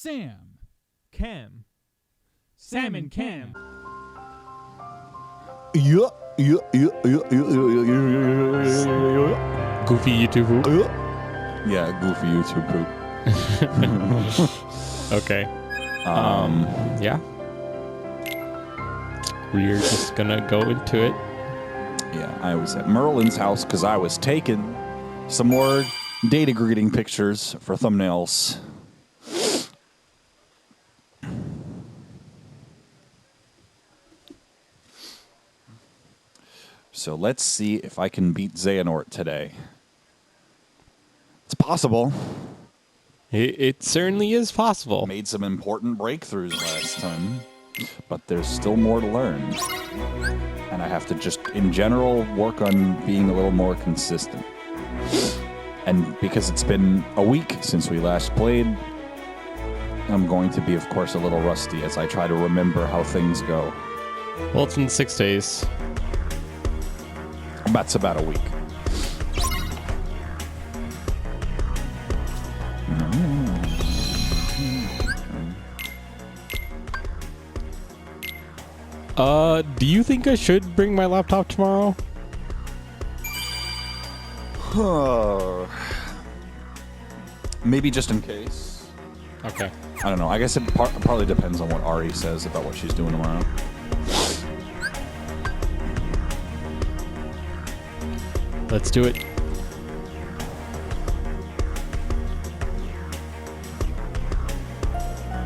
Sam. Cam. Salmon Cam. Yeah. Goofy YouTube poop. Yeah, goofy YouTube poop. Okay. Yeah. We're just gonna go into it. Yeah, I was at Merlin's house because I was taking some more data greeting pictures for thumbnails. So let's see if I can beat Xehanort today. It's possible. It certainly is possible. Made some important breakthroughs last time, but there's still more to learn. And I have to just, in general, work on being a little more consistent. And because it's been a week since we last played, I'm going to be, of course, a little rusty as I try to remember how things go. Well, it's in 6 days. That's about a week. Do you think I should bring my laptop tomorrow? Maybe just in case. Okay. I don't know. I guess it probably depends on what Ari says about what she's doing tomorrow. Let's do it.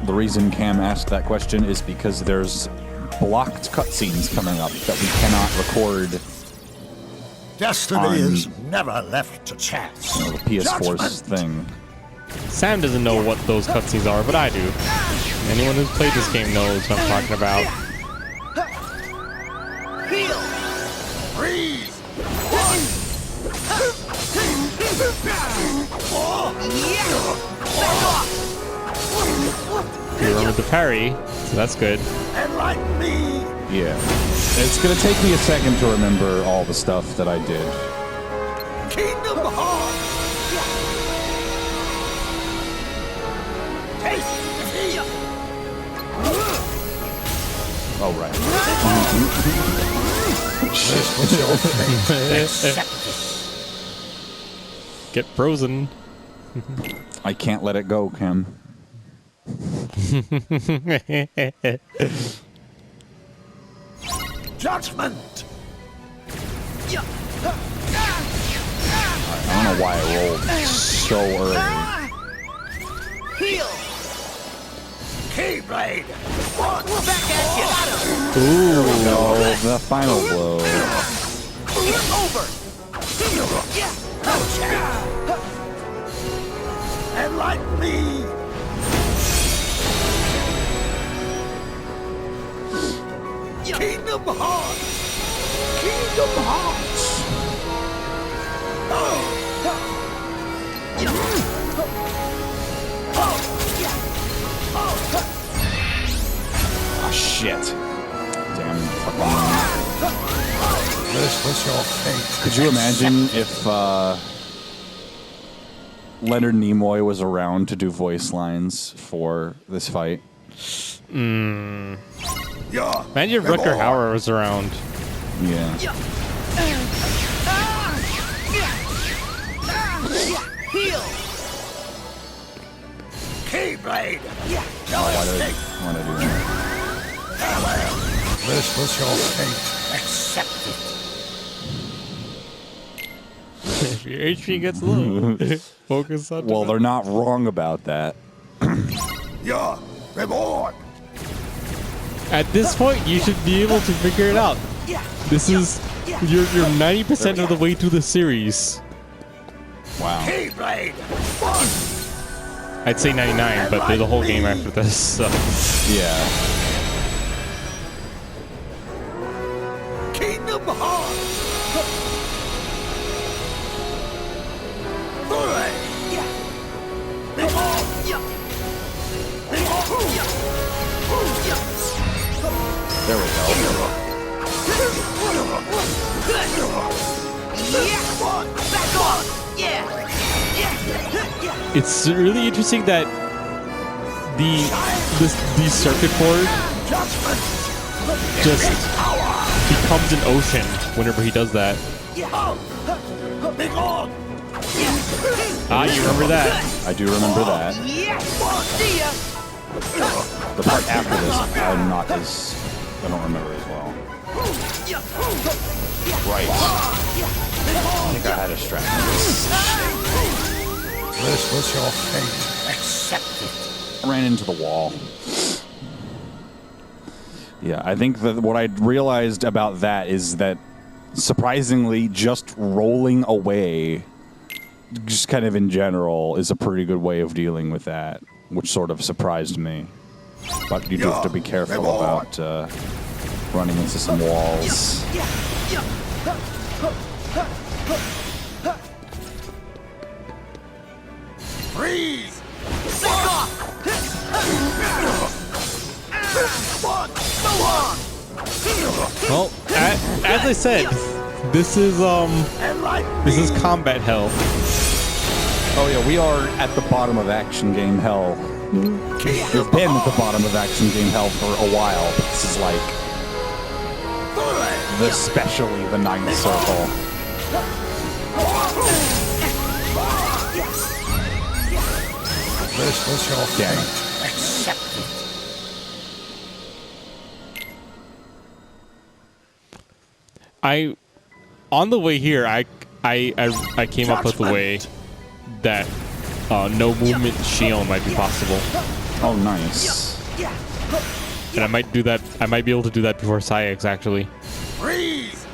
The reason Cam asked that question is because there's blocked cutscenes coming up that we cannot record. Destiny is never left to chance. You know, the PS4's thing. Sam doesn't know what those cutscenes are, but I do. Anyone who's played this game knows what I'm talking about. Heal! Breathe! You remember the parry, so that's good. Enlighten me! Yeah. It's going to take me a second to remember all the stuff that I did. Kingdom Hearts! Taste defeat! Oh, right. This was your fate. Accept it. Get frozen. I can't let it go, Cam. Judgment! I don't know why I rolled so early. Heal! Keyblade! One! Back at you! Ooh, no, the final blow. It's over! Enlighten me! Kingdom Hearts! Kingdom Hearts! Oh, shit. Damn fucking... This was your fate. Could you imagine if Leonard Nimoy was around to do voice lines for this fight? Imagine if Rutger Hauer was around. Yeah. Heal! Keyblade! Why do I want to do that? This was your fate. Accept it. If your HP gets low, focus on. Well, they're not wrong about that. Your reward. At this point, you should be able to figure it out. This is you're 90% of the way through the series. Wow. Keyblade. I'd say 99, but there's a whole game after this. So. Yeah. Kingdom Hearts. There we go. It's really interesting that the circuit board just becomes an ocean whenever he does that. Ah, you remember that? I do remember that. The part after this, I don't remember as well. Right. I think I had a strategy. This was your fate. Accept it. I ran into the wall. Yeah, I think that what I realized about that is that surprisingly, just rolling away, just kind of in general, is a pretty good way of dealing with that, which sort of surprised me. But you do have to be careful about running into some walls. Freeze! Well, as I said, this is combat hell. Oh yeah, we are at the bottom of action game hell. We've been at the bottom of action game hell for a while, but this is like especially the ninth circle. This was your Damn fate. it. Accept it. On the way here, I came up with a way that no movement shield might be possible. Oh, nice. And I might do that. I might be able to do that before Sayax, actually. Freeze!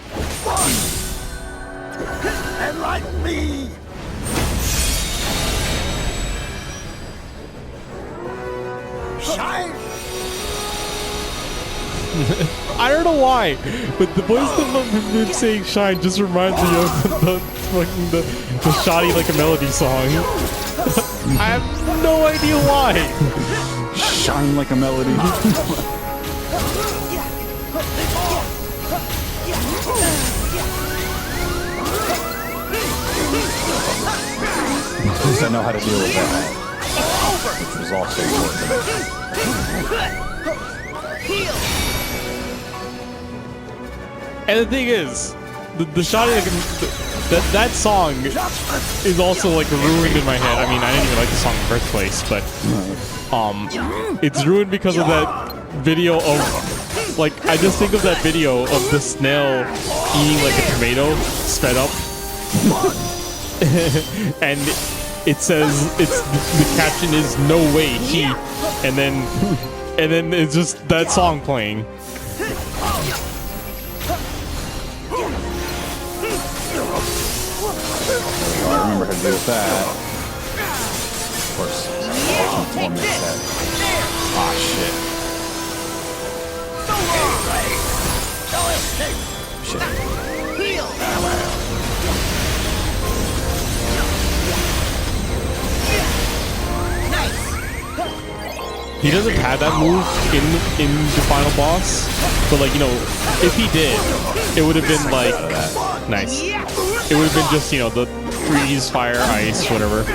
And like me! Shine! I don't know why, but the voice of him saying "shine" just reminds me of the shoddy like a melody song. I have no idea why. Shine like a melody. At least I know how to deal with that, which was also important. And the thing is, the shoddy like that song is also like ruined in my head. I mean, I didn't even like the song in the first place, but it's ruined because of that video of like I just think of that video of the snail eating like a tomato sped up, and it says the caption is "No way he," and then it's just that song playing. I remember how to deal with that. Of course, ah, shit. Shit. He doesn't have that move in the final boss, but like, you know, if he did, it would have been like nice. It would have been just, you know, the freeze, fire, ice, whatever.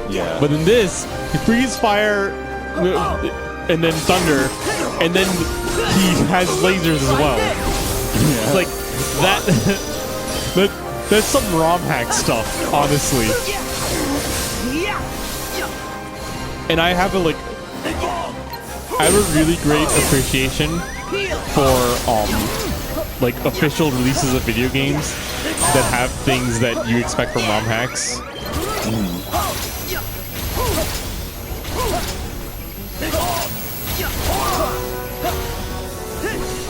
Yeah. But in this, he freeze, fire, and then thunder, and then he has lasers as well. Yeah. It's like that's some ROM hack stuff, honestly. And I have a really great appreciation for like official releases of video games that have things that you expect from ROM hacks.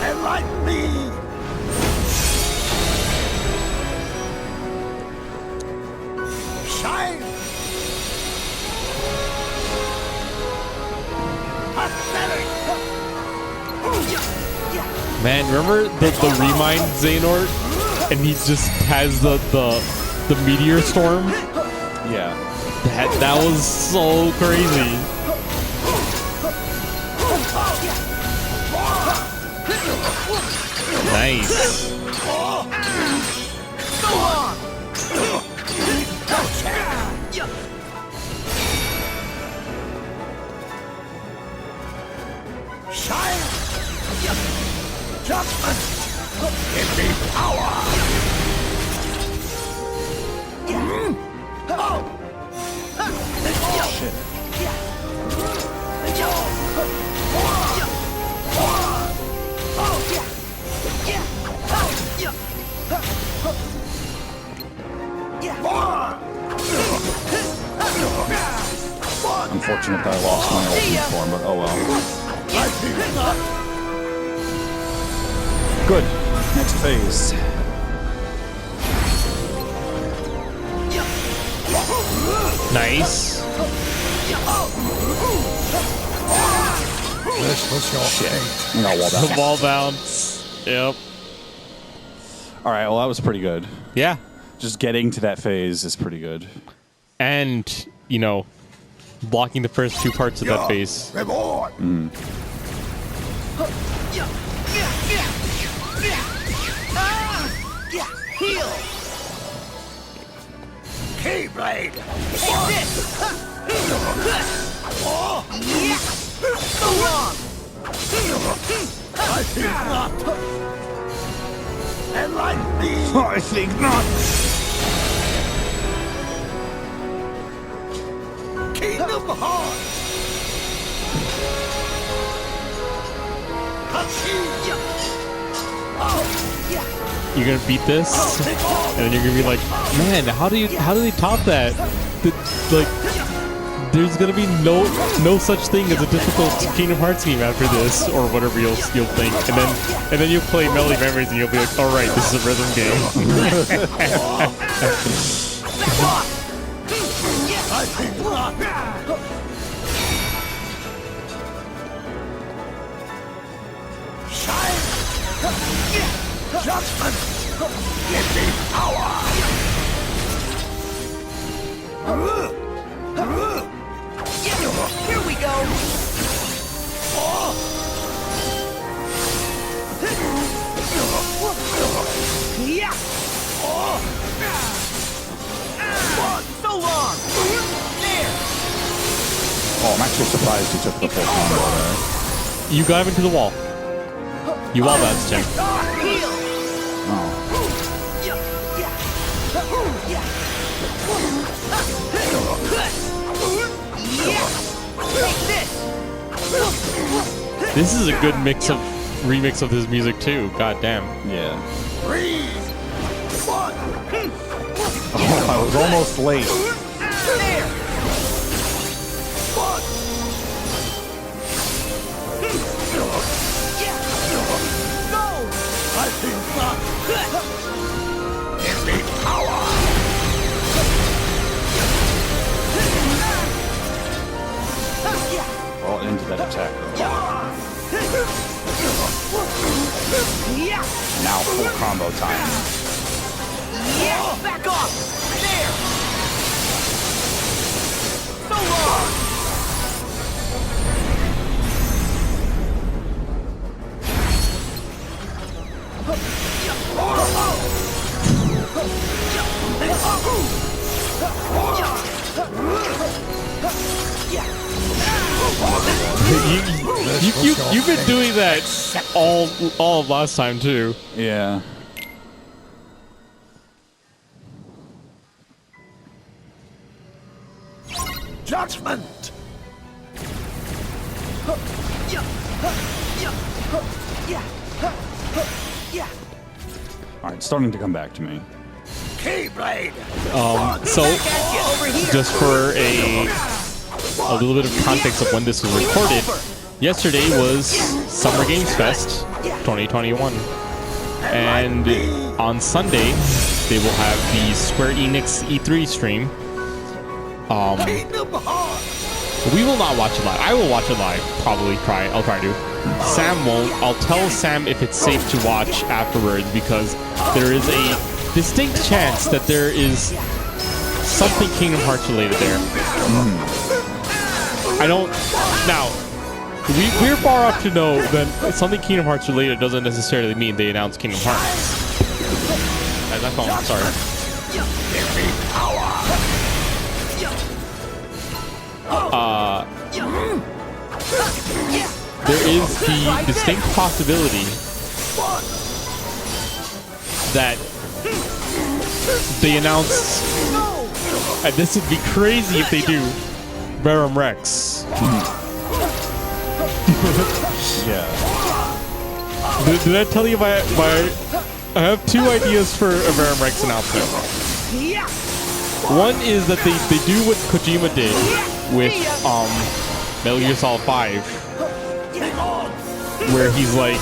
And like me! Shine! Man, remember the ReMind Xehanort? And he just has the meteor storm? Yeah. That was so crazy. Nice. Shine! Judgment! Give me power! Oh, shit. Unfortunate that I lost my ultimate form, but oh well. Good. Next phase. Nice. This was your fate. I got wall The bounce. wall bounce. Yep. All right, well, that was pretty good. Yeah. Just getting to that phase is pretty good. And, you know, blocking the first two parts of that phase. Reward! Heal! Keyblade! So long! I think not! Enlighten me! I think not! Kingdom Hearts! You're gonna beat this, and then you're gonna be like, man, how do they top that? Like, there's gonna be no such thing as a difficult Kingdom Hearts game after this, or whatever you'll think, and then you'll play Melody Memories, and you'll be like, all right, this is a rhythm game. I think not! Shine! Judgment! Give me power! Here we go! Yeah! So long! There! Oh, I'm actually surprised you took the full combo there. You got him into the wall. You wall bounced him. Heal! Oh. This is a good remix of his music too. God damn. Yeah. Breathe! One! Oh, I was almost late. There! One! No! I think not! Give me power! Well, into that attack. Yeah! Now full combo time. Yeah! Back off! There! So long! You've been doing that all of last time too. Yeah. Judgment! All right, it's starting to come back to me. Keyblade! So, just for a little bit of context of when this was recorded, yesterday was Summer Games Fest 2021, and on Sunday they will have the Square Enix E3 stream. Kingdom Hearts! We will not watch it live. I will watch it live. Probably try. I'll try to. Sam won't. I'll tell Sam if it's safe to watch afterwards, because there is a distinct chance that there is something Kingdom Hearts related there. I don't. Now, we're far off to know that something Kingdom Hearts related doesn't necessarily mean they announced Kingdom Hearts. That's not calling. Sorry. Give me power! there is the distinct possibility that they announced, and this would be crazy if they do, Verum Rex. Yeah. Did I tell you I have two ideas for a Verum Rex announcement. One is that they do what Kojima did with Metal Gear Solid 5, where he's like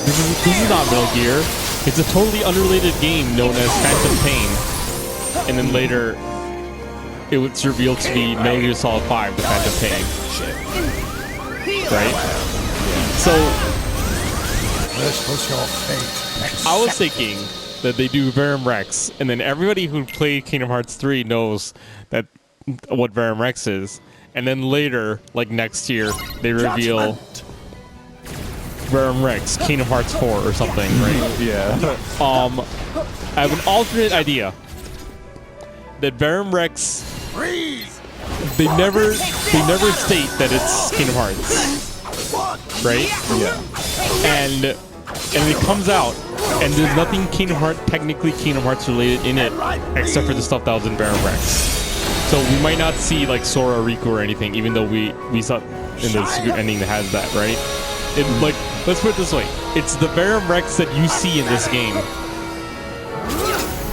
this is not Metal Gear. It's a totally unrelated game known as Phantom Pain, and then later it was revealed to be Metal Gear Solid 5, the Phantom Pain. Right? So This was your fate. I was thinking that they do Verum Rex, and then everybody who played Kingdom Hearts 3 knows that what Verum Rex is, and then later, like next year, they reveal Verum Rex, Kingdom Hearts 4 or something, right? Yeah. I have an alternate idea. That Verum Rex, they never state that it's Kingdom Hearts, right? Yeah. And it comes out, and there's nothing technically Kingdom Hearts related in it, except for the stuff that was in Verum Rex. So we might not see like Sora, Riku, or anything, even though we saw in the secret ending that has that, right? It, like, let's put it this way: it's the Verum Rex that you see in this game.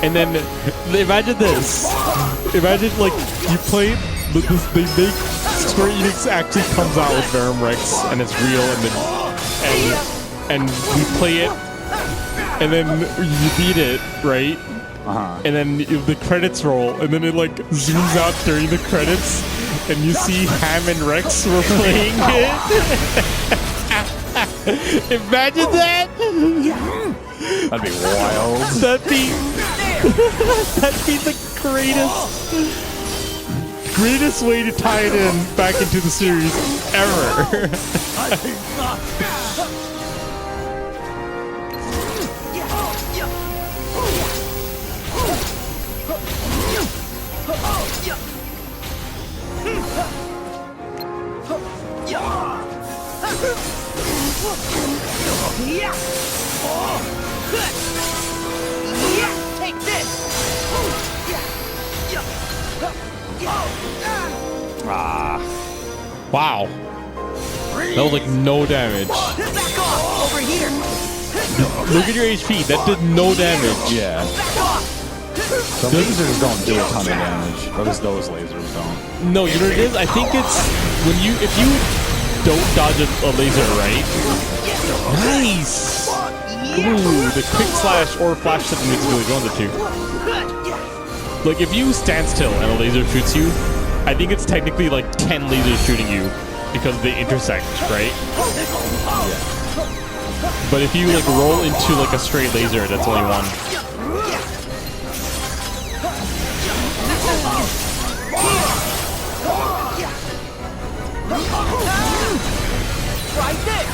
And then imagine this. Imagine like you play this, they make Square Enix actually comes out with Verum Rex and it's real, and we play it, and then you beat it, right? And then the credits roll, and then it like zooms out during the credits, and you see Ham and Rex were playing it. Imagine that. That'd be wild. That'd be the greatest way to tie it in back into the series ever. Take this. Wow. That was like no damage. Back off over here. Look at your HP. That did no damage. Yeah. Back off. The lasers don't do a ton of damage. Those lasers don't. No, you know what it is? I think it's if you don't dodge a laser, right? Nice. Ooh, the quick slash or flash step is really going to two. Like if you stand still and a laser shoots you, I think it's technically like 10 lasers shooting you because they intersect, right? Yeah. But if you like roll into like a straight laser, that's only one. Right there.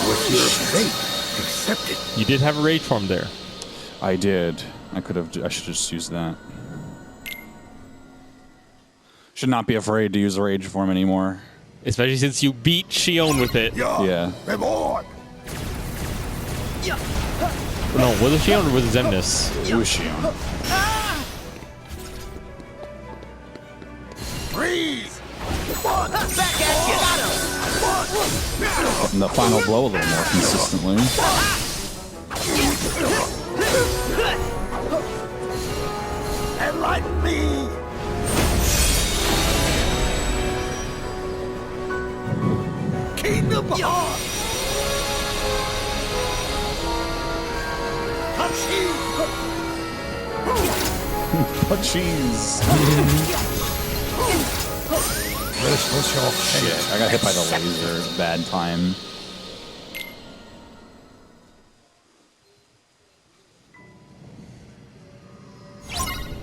With your fate accepted. You did have a rage form there. I did. I should just use that. Should not be afraid to use a rage form anymore. Especially since you beat Shion with it. Yeah. Reward. No, was it Shion or was it Xemnas? It was Shion. Freeze. Back at you. Got him. Putting the final blow a little more consistently. And like me. Kingdom Hearts. Cheese. This was your fate. Shit, I got hit by the laser. Bad time.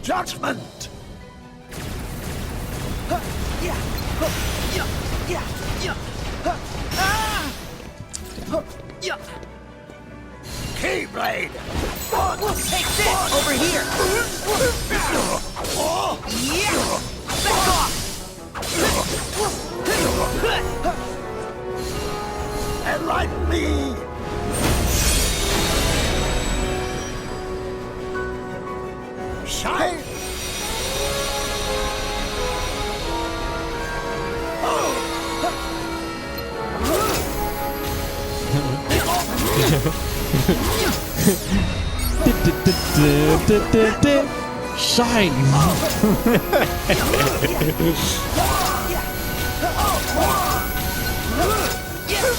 Judgment. Yeah. Keyblade! Take this! Over here! Yeah! Back off! Enlighten me! Shine! Shine!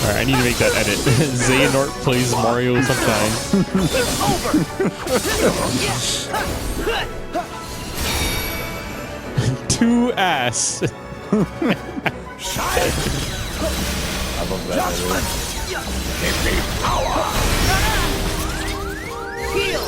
Alright, I need to make that edit. Xehanort plays Mario sometimes. Two ass. Shine! I love that. Judgment! Give me power! Heal!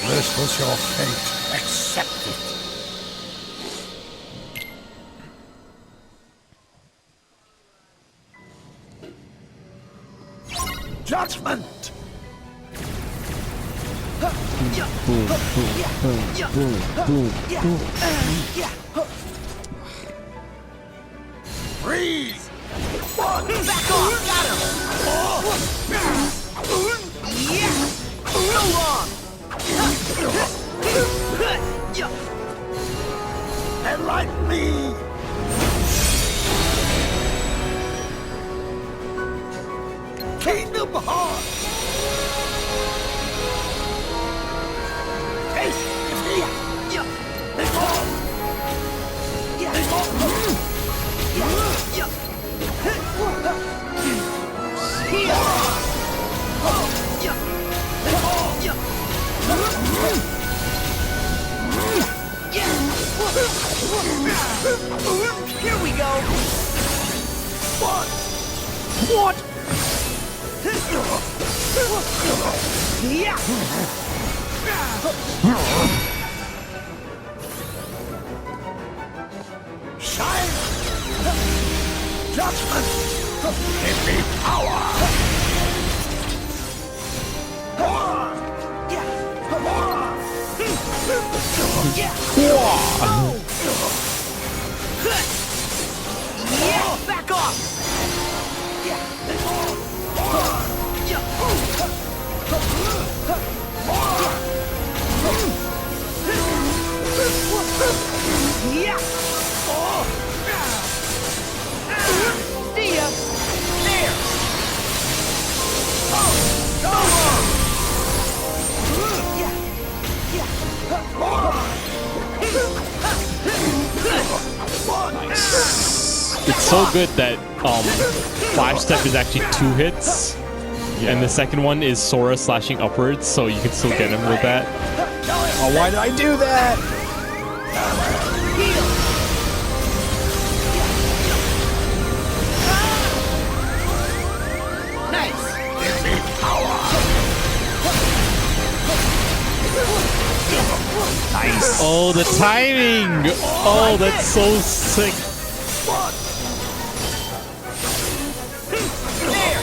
This was your fate. Accept it. Judgment! Breathe! Back off! Got him! Yeah! So long! Enlighten me! Kingdom Hearts! Taste defeat! Take off! Take off! Here we go! What? Yeah! Shine! Judgment! Give me power! Yeah! Back off! Yeah! See ya! There! It's so good that Flash Step is actually 2 hits, and the second one is Sora slashing upwards, so you can still get him with that. Oh, why did I do that? Nice! Give me power! Nice. Oh, the timing! Oh, that's so sick. There!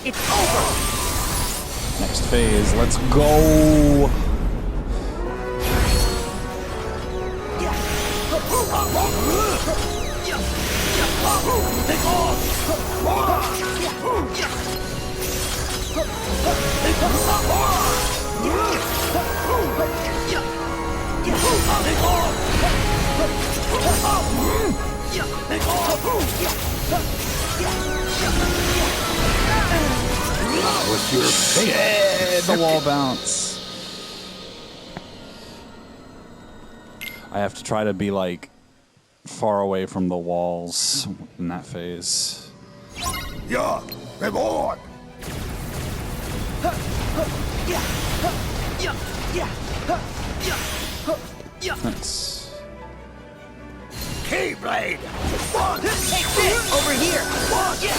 It's over! Next phase. Let's go. With your fate. Yeah, the wall bounce. I have to try to be like far away from the walls in that phase. Your reward. Nice. Keyblade. Take this! Over here! Yeah!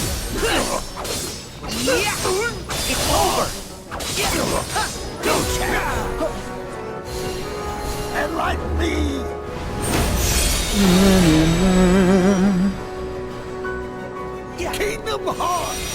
It's over! Go check. Enlighten me! Kingdom Hearts!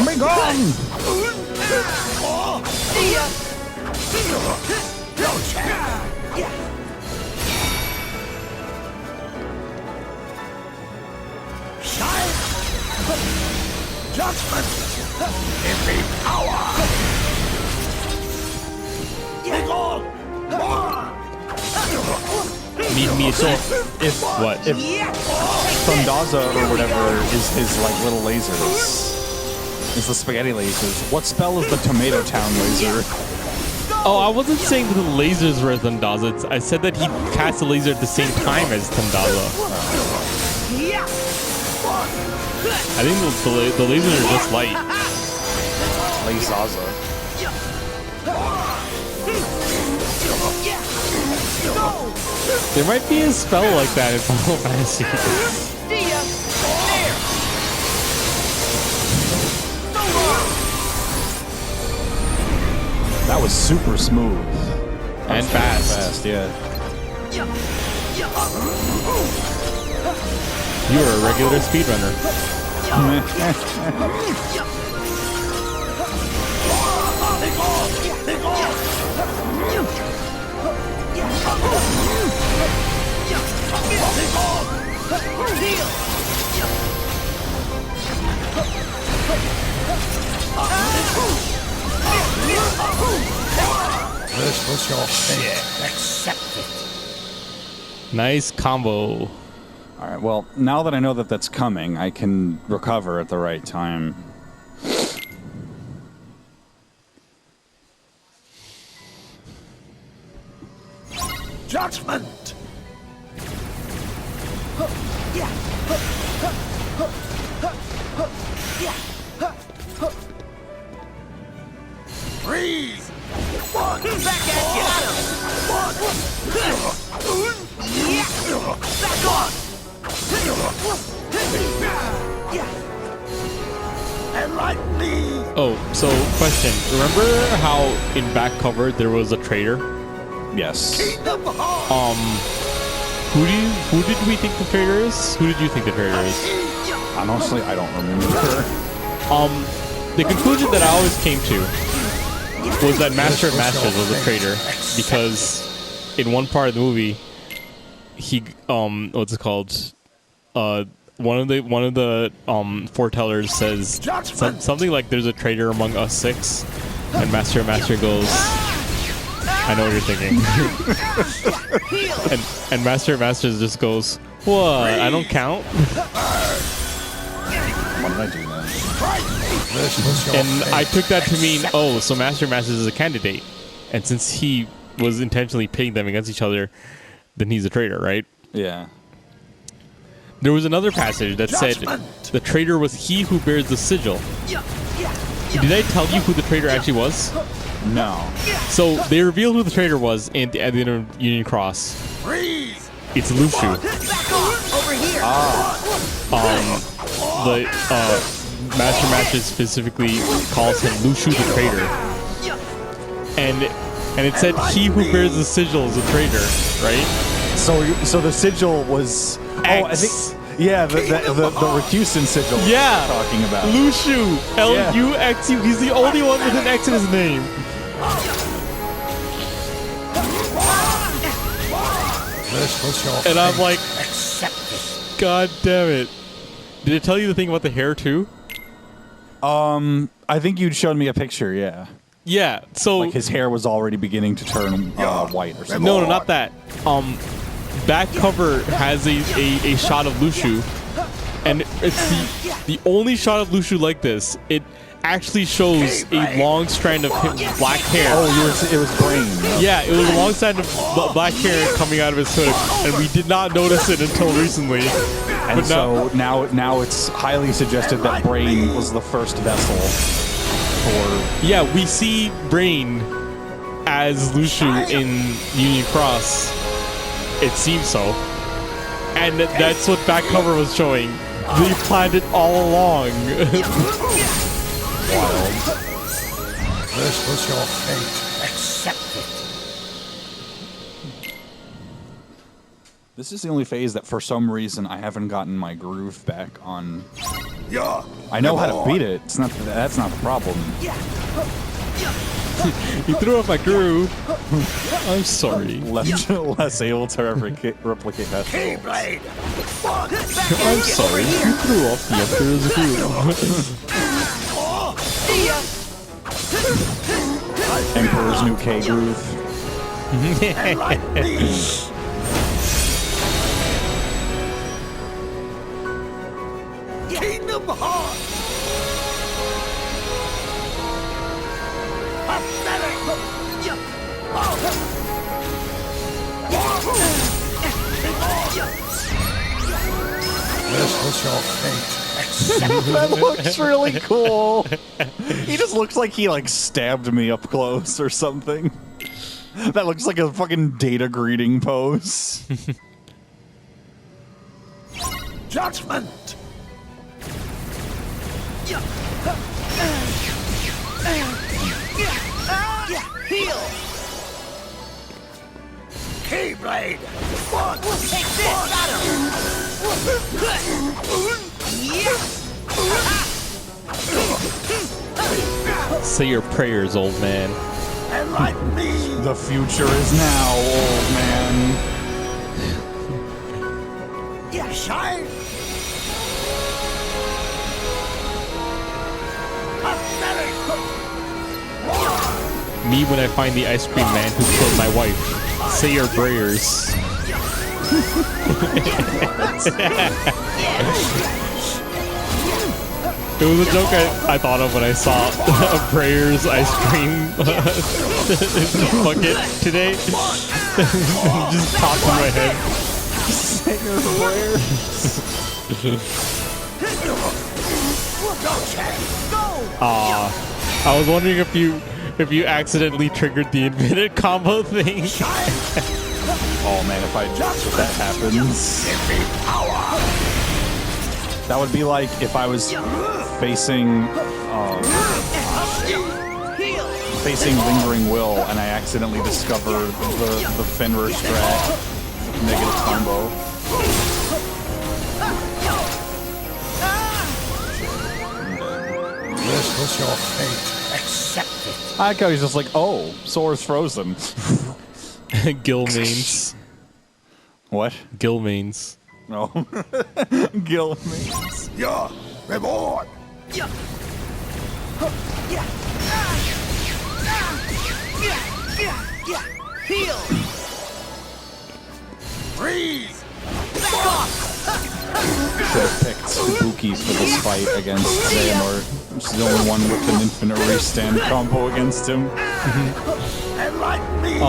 Be gone! See ya! No chance! Shine! Judgment! Give me power! Be gone! Me so if what? If Thundaza or whatever is his like little lasers, is the spaghetti lasers. What spell is the Tomato Town laser? Oh, I wasn't saying that the lasers were Thundaza. I said that he cast a laser at the same time as Thundaza. I think the lasers are just light. Lazaza. There might be a spell like that in Final Fantasy. See ya! There! So long! That was super smooth. And fast. Fast, yeah. You're a regular speedrunner. This was your fate. Accept it. Nice combo. All right. Well, now that I know that that's coming, I can recover at the right time. Judgment! Breathe! One! Back at you! Back on! Enlighten me! Oh, so question. Remember how in back cover there was a traitor? Yes. Kingdom Hearts! Who did we think the traitor is? Who did you think the traitor is? Honestly, I don't remember. The conclusion that I always came to was that Master of Masters was a traitor because in one part of the movie, he what's it called? One of the foretellers says something like, "There's a traitor among us six," and Master of Master goes, "I know what you're thinking," and Master of Masters just goes, "What? I don't count." What did I do then? And I took that to mean, oh, so Master of Masters is a candidate, and since he was intentionally pitting them against each other, then he's a traitor, right? Yeah. There was another passage that said the traitor was he who bears the sigil. Did I tell you who the traitor actually was? No. So they revealed who the traitor was at the end of Union Cross. It's Lushu. Back on! Over here! The Master specifically calls him Lushu the traitor, and it said he who bears the sigil is a traitor, right? So the sigil was. X. Oh, I think. Yeah, the Rakusen sigil. Yeah, We're talking about Lushu, Luxu. He's the only one with an X in his name. This was your And I'm like, accept it. God damn it! Did it tell you the thing about the hair too? I think you'd shown me a picture. Yeah. Yeah. So Like his hair was already beginning to turn white or something. no, not that. Back cover has a shot of Lushu, and it's the only shot of Lushu like this. It actually shows a long strand of black hair. Oh, it was brain. Yeah, it was a long strand of black hair coming out of his hood, and we did not notice it until recently. And so now it's highly suggested that brain was the first vessel. or Yeah, we see Brain as Lucio in Union Cross. It seems so. And that's what back cover was showing. They planned it all along. wild. This was your fate. Accept it. This is the only phase that for some reason I haven't gotten my groove back on. Yeah. I know how to beat it. It's not that's not the problem. You threw off my groove. I'm sorry. Less able to replicate that. Keyblade. I'm sorry. You threw off the Emperor's groove. Emperor's new K groove. Like me. Kingdom Hearts. This was your fate. That looks really cool. He just looks like he like stabbed me up close or something. That looks like a fucking data greeting pose. Judgment. Heal! Keyblade. Take this! Got him! Say your prayers, old man. And like me. The future is now, old man. Yeah, shine. Me when I find the ice cream man who killed my wife. Say your prayers. It was a joke I thought of when I saw a Prayers ice cream bucket today. Just popped in my head. Say your prayers. I was wondering if you accidentally triggered the infinite combo thing. Oh man, if that happens, that would be like if I was facing Lingering Will and I accidentally discover the Fenrir strat negative combo. This was your fate. Accept it. I like how he's just like, oh, Sora's frozen. Gil mains. What? Gil mains. No. Gil means. Your reward. Heal! Breathe. Back off! Should have picked Ibuki for this fight against Xehanort. She's the only one with an infinite restand combo against him. And like me.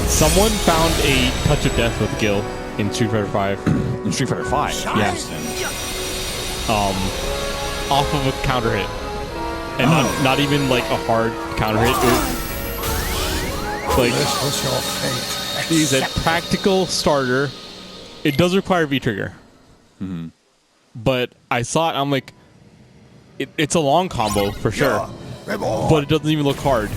Someone found a touch of death with Gil in Street Fighter 5. In Street Fighter 5. Yeah. Off of a counter hit. And not even like a hard counter hit. Like, This was your fate. he's a practical starter. It does require V-trigger. But I saw it, I'm like, it's a long combo for sure. Reward. But it doesn't even look hard.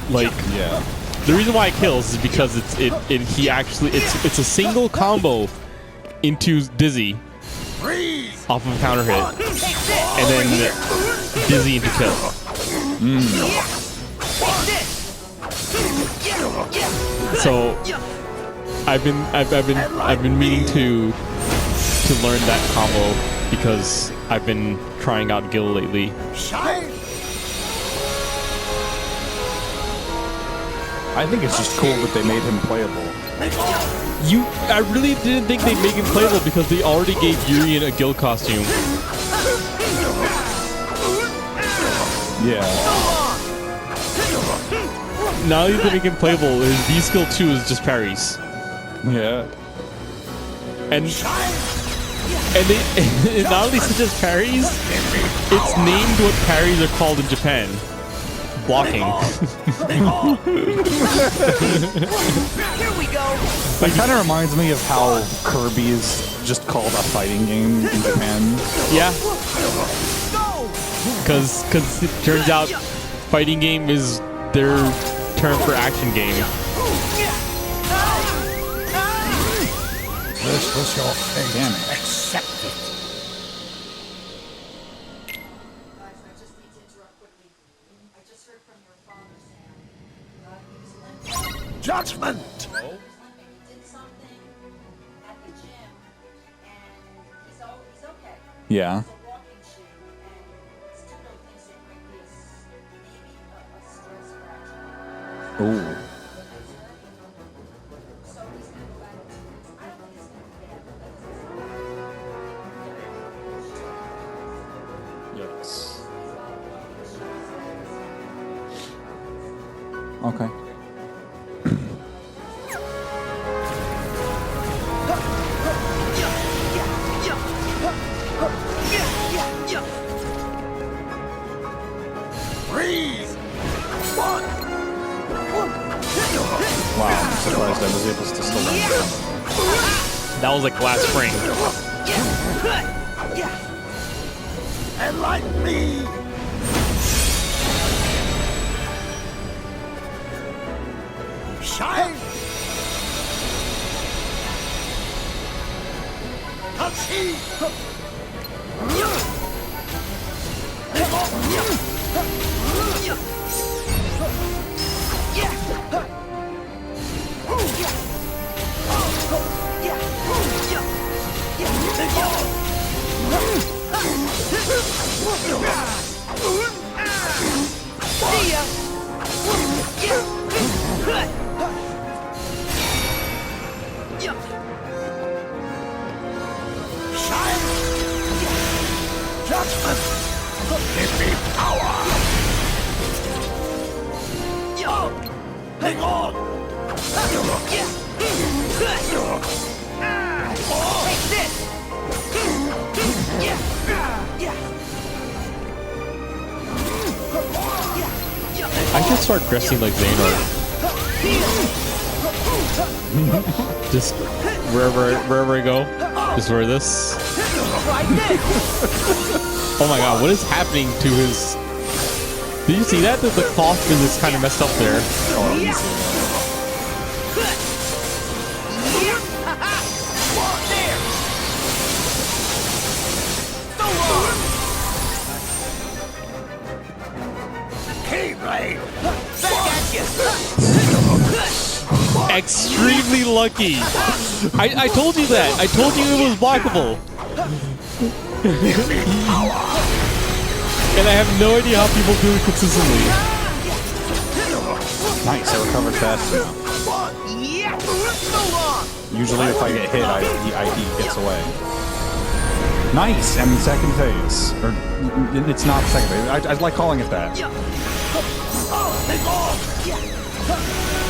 Like, Yeah. the reason why it kills is because it's a single combo into Dizzy Breathe. off of a counter hit, and then Dizzy into kill. So I've been meaning to learn that combo because I've been trying out Gil lately. Shine. I think it's just cool that they made him playable. I really didn't think they'd make him playable because they already gave Urien a Gil costume. Yeah. Now that they make him playable, his V skill 2 is just parries. Yeah. And And it not only suggests parries, it's named what parries are called in Japan. Blocking. Here we go. It kind of reminds me of how Kirby is just called a fighting game in Japan. Yeah, Go. because it turns out fighting game is their term for action game. This was your fate. Damn it. Accept it. Guys, I just need to interrupt quickly. I just heard from your father, Sam. He was limping. Judgment! He was limping. He did something at the gym, and he's okay. Yeah. It's a walking shoe, and Studio thinks it might be maybe a stress fracture. Ooh. So he's gonna go back to this. I don't think it's gonna be bad, but Yes. he's Okay. Breathe! One! Wow, I'm surprised I was able to still land. That was like last spring. Enlighten me! Shine! Touchy! See ya. Shine! Judgment! Give me power! Hang on! Take this. I should start dressing like Xehanort. Just wherever I go, just wear this. Try this. Oh my god, what is happening to his... Did you see that? The cloth is kind of messed up there. There. So long. Keyblade! Back at you. Extremely lucky. I told you that. I told you it was blockable. And I have no idea how people do it consistently. Nice, I recovered fast now. Yeah. So long. Usually if I get hit, he gets away. Nice, and second phase. Or, it's not second phase. I like calling it that.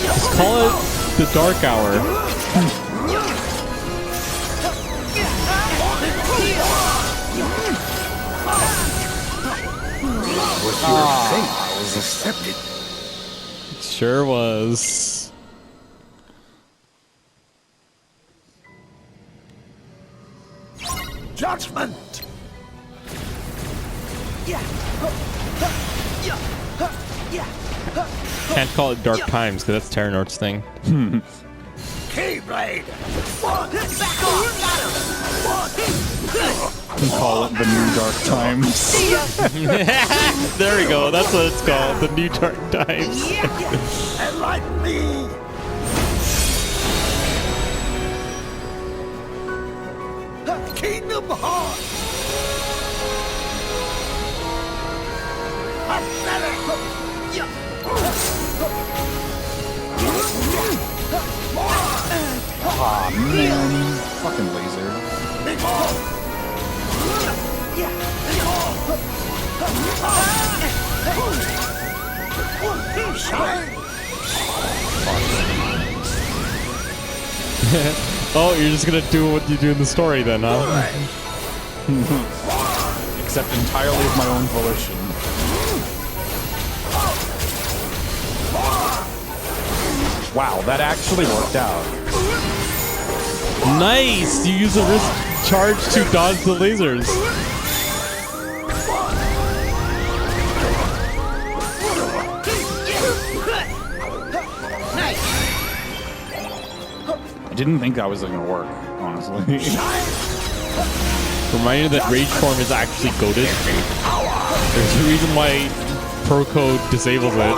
Just call it the dark hour. I was accepted. Sure was. Judgment! Can't call it dark times because that's Terranort's thing. Keyblade! Back off. Got him. We call it the new dark times. See ya. There we go. That's what it's called. The new dark times. Enlighten me! Kingdom Heart! Aw, man. Fucking laser. Oh, you're just gonna do what you do in the story then, huh? Except entirely of my own volition. Wow, that actually worked out. Nice! You use a wrist charge to dodge the lasers. I didn't think that was gonna work, honestly. Reminder that Rage Form is actually goated. There's a reason why Pro Code disables it.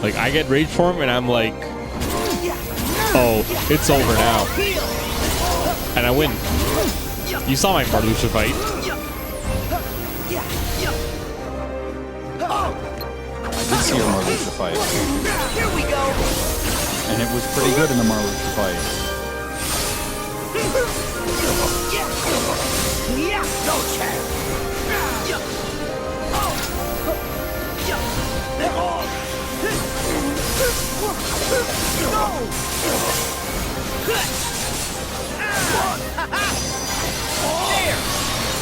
Like, I get Rage Form and I'm like, oh, it's over now. And I win. You saw my Marluxia fight. I did see your Marluxia fight. Here we go. And it was pretty good in the Marluxia fight. Yeah, no chance.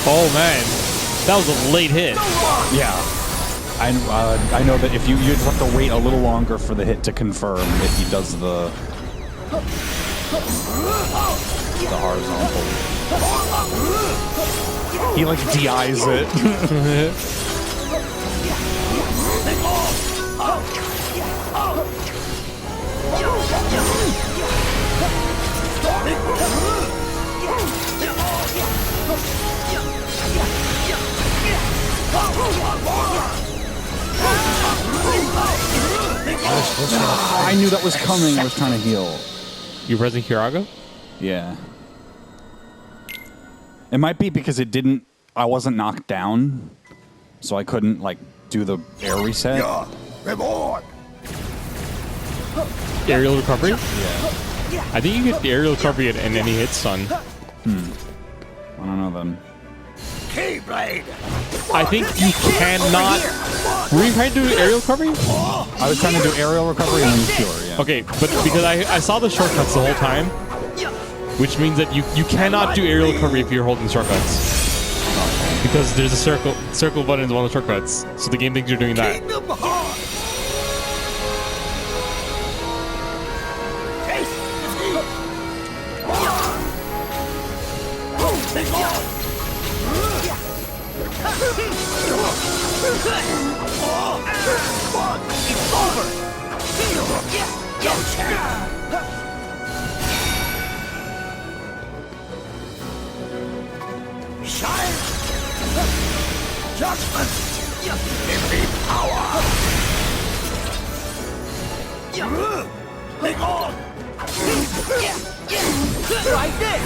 Oh man, that was a late hit. Yeah. I know that if you just have to wait a little longer for the hit to confirm if he does the horizontal. He like DIs it. I knew that was coming. I was trying to heal. You pressing Hirago? Yeah. It might be because it didn't. I wasn't knocked down, so I couldn't like do the air reset. Your reward. Aerial recovery? Yeah. I think you get the aerial recovery in any hit stun. I don't know then. Keyblade. I think you cannot. Were you trying to do aerial recovery? I was trying to do aerial recovery and then cure. Yeah. Okay, but because I saw the shortcuts the whole time, which means that you cannot do aerial recovery if you're holding shortcuts. Because there's a circle button is one of the shortcuts, so the game thinks you're doing that. Kingdom Heart. Taste defeat. Take on. It's over. No chance. Shine. Judgment. Give me power. Take on. Try this.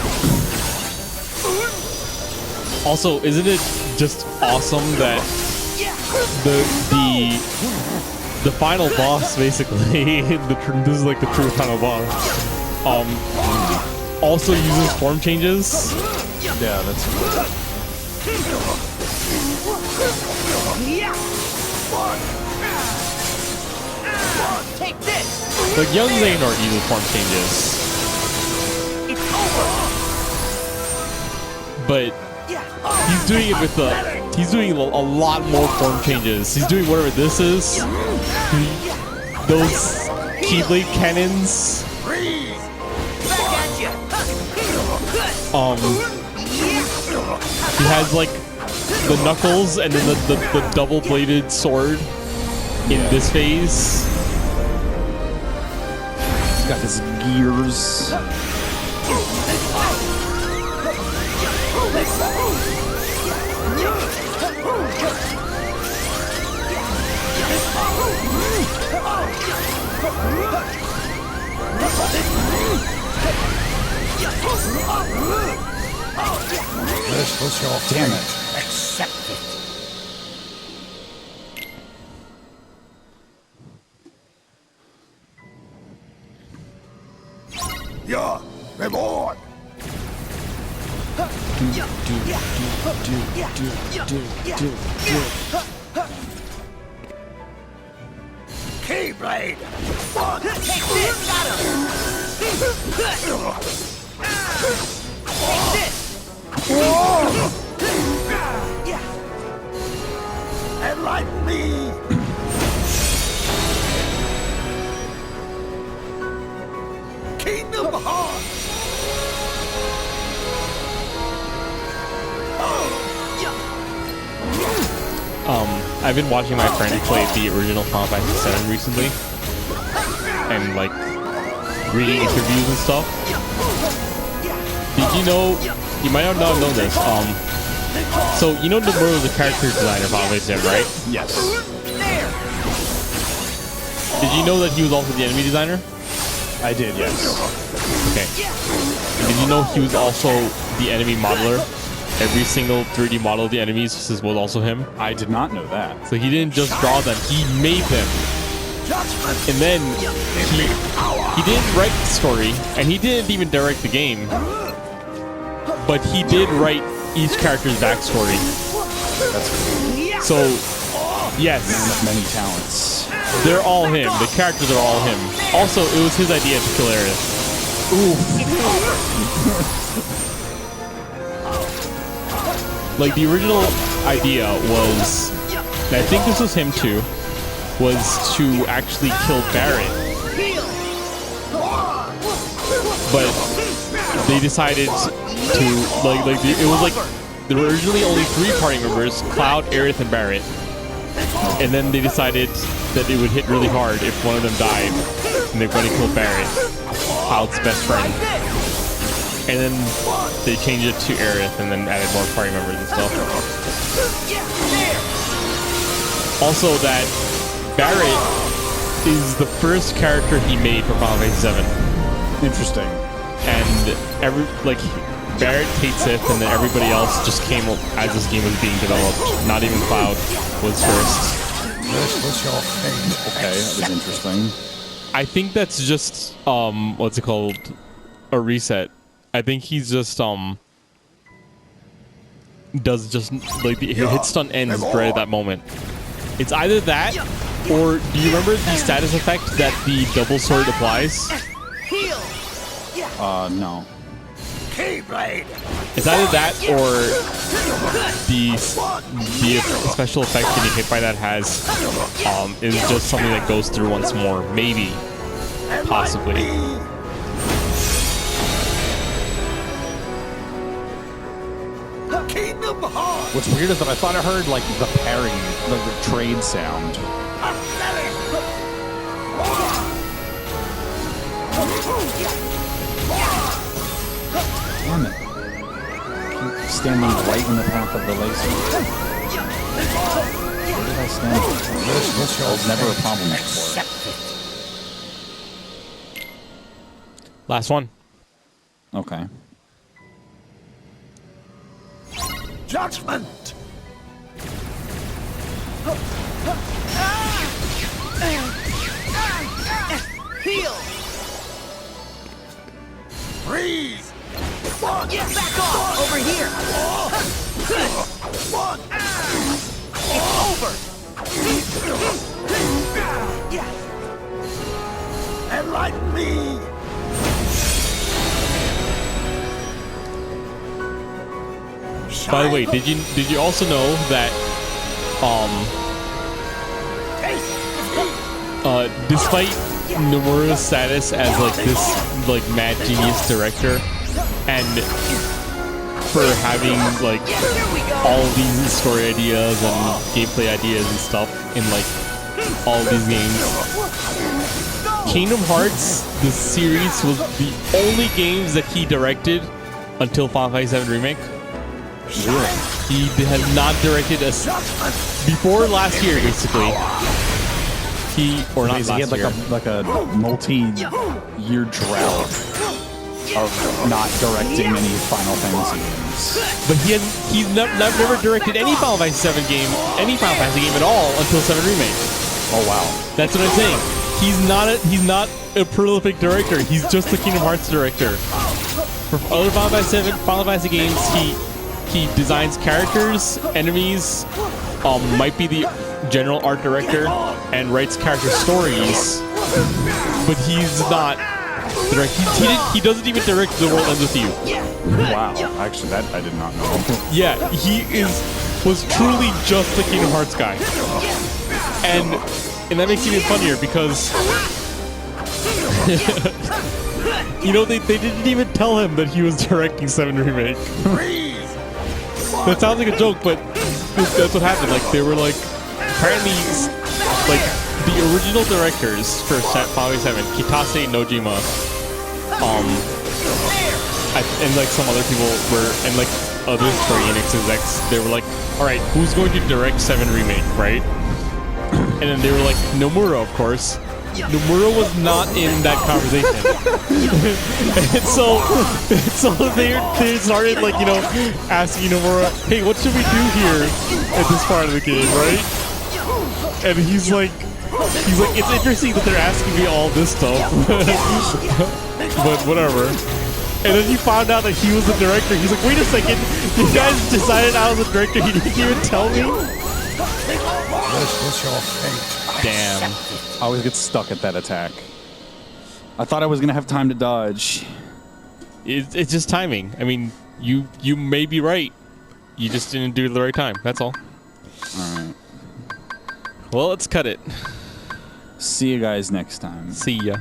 Also, isn't it just awesome that the final boss, basically, this is like the true final boss, also uses form changes? Yeah, that's cool. Take this. Like, Young Xehanort uses form changes, It's over. but he's doing it with he's doing a lot more form changes. He's doing whatever this is. Those Keyblade cannons. Back at you. He has like the knuckles and then the double-bladed sword in this phase. He's got his gears. This was your Damn fate. it. Accept it. Your reward. Keyblade! Take this! Got him! Take this! Enlighten me! Kingdom Hearts! I've been watching my friend play the original Final Fantasy VII recently, and like reading interviews and stuff. Did you know? You might not know this. So you know Nomura was a character designer for Final Fantasy VII, right? Yes. Did you know that he was also the enemy designer? I did, yes. Okay. And did you know he was also the enemy modeler? Every single 3D model of the enemies was also him. I did not know that. So he didn't just draw them, he made them. And then he didn't write the story, and he didn't even direct the game. But he did write each character's backstory. So, yes. Man of many talents. They're all him. The characters are all him. Also, it was his idea to kill Aerith. Like, the original idea was, and I think this was him too, was to actually kill Barret. But they decided to, it was like, there were originally only 3 party members, Cloud, Aerith, and Barret. And then they decided that it would hit really hard if one of them died, and they're going to kill Barret, Cloud's best friend. And then they changed it to Aerith, and then added more party members and stuff. Also, that Barret is the first character he made for Final Fantasy VII. Interesting. And Barret, Kate Sith, and then everybody else just came as this game was being developed. Not even Cloud was first. This was your fate. Okay, that was interesting. I think that's just what's it called? A reset. I think he's just does just like the hit stun ends right at that moment. It's either that, or do you remember the status effect that the double sword applies? No. Keyblade! It's either that or the special effect getting hit by that has is just something that goes through once more. Maybe. Possibly. Kingdom Hearts! What's weird is that I thought I heard like the parry, the trade sound. Damn it. Keep standing right in the path of the laser. Where did I stand? That was never a problem before. Last one. Okay. Judgment! Heal! Breathe! Back off! Over here! It's over! Enlighten me! By the way, did you also know that despite Nomura's status as like this like mad genius director, and for having like all these story ideas and gameplay ideas and stuff in like all these games, Kingdom Hearts, the series, was the only games that he directed until Final Fantasy VII Remake. Really? He has not directed a before last year, basically. He had like a multi-year drought of not directing any Final Fantasy games. But he's never directed any Final Fantasy VII game, any Final Fantasy game at all until 7 Remake. Oh wow. That's what I'm saying. He's not a prolific director. He's just the Kingdom Hearts director for other Final Fantasy games, he designs characters, enemies, might be the general art director, and writes character stories. But he's not direct. He doesn't even direct The World Ends With You. Wow. Actually, that I did not know. Yeah, was truly just the Kingdom Hearts guy, and that makes it even funnier because you know they didn't even tell him that he was directing 7 Remake. That sounds like a joke, but that's what happened. Like they were like apparently like the original directors for Final Fantasy 7, Kitase Nojima, and like some other people were, and like other Square Enix execs, they were like, all right, who's going to direct 7 Remake, right? And then they were like, Nomura, of course. Nomura was not in that conversation. And so they started like, you know, asking Nomura, hey, what should we do here at this part of the game, right? And he's like, it's interesting that they're asking me all this stuff, but whatever. And then he found out that he was the director. He's like, wait a second, you guys decided I was the director. He didn't even tell me. This was your fate. Damn. I always get stuck at that attack. I thought I was gonna have time to dodge. It's just timing. I mean, you may be right. You just didn't do it at the right time. That's all. All right. Well, let's cut it. See you guys next time. See ya.